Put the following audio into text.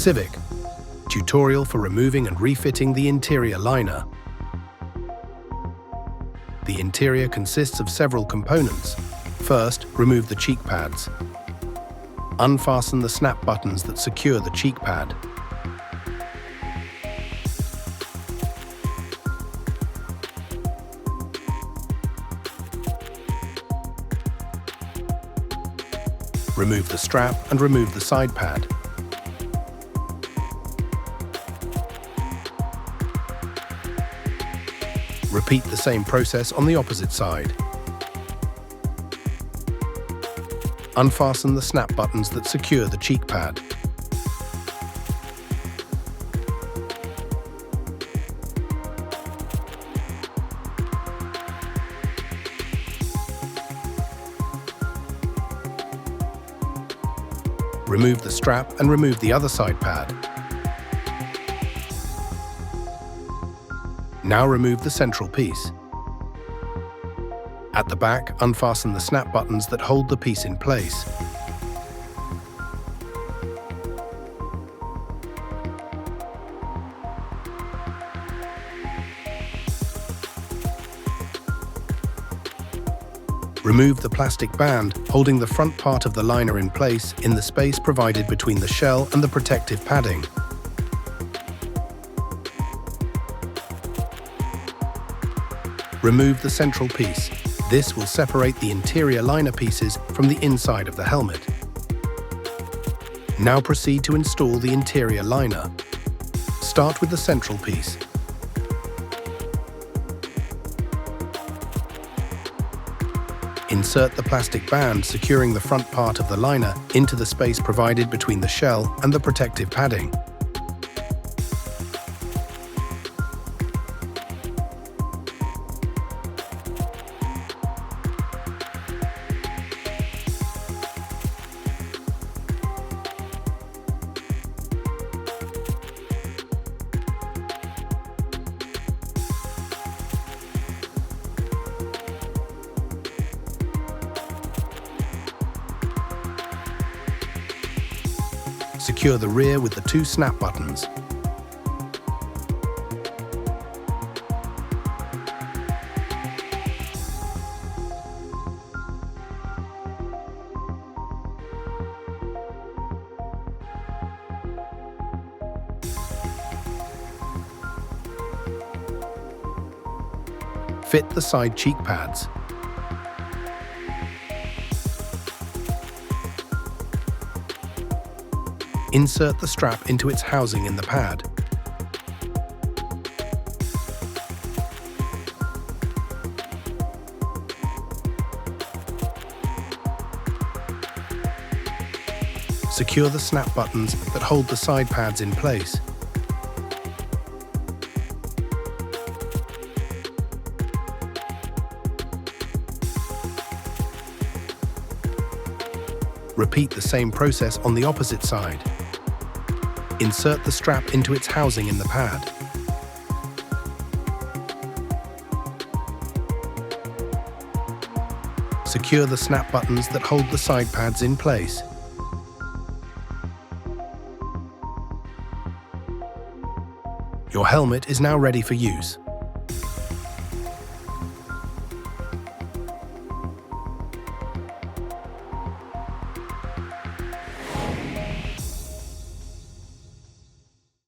CIVIC, tutorial for removing and refitting the interior liner. The interior consists of several components. First, remove the cheek pads. Unfasten the snap buttons that secure the cheek pad. Remove the strap and remove the side pad. Repeat the same process on the opposite side. Unfasten the snap buttons that secure the cheek pad. Remove the strap and remove the other side pad. Now remove the central piece. At the back, unfasten the snap buttons that hold the piece in place. Remove the plastic band holding the front part of the liner in place in the space provided between the shell and the protective padding. Remove the central piece. This will separate the interior liner pieces from the inside of the helmet. Now proceed to install the interior liner. Start with the central piece. Insert the plastic band securing the front part of the liner into the space provided between the shell and the protective padding. Secure the rear with the two snap buttons. Fit the side cheek pads. Insert the strap into its housing in the pad. Secure the snap buttons that hold the side pads in place. Repeat the same process on the opposite side. Insert the strap into its housing in the pad. Secure the snap buttons that hold the side pads in place. Your helmet is now ready for use.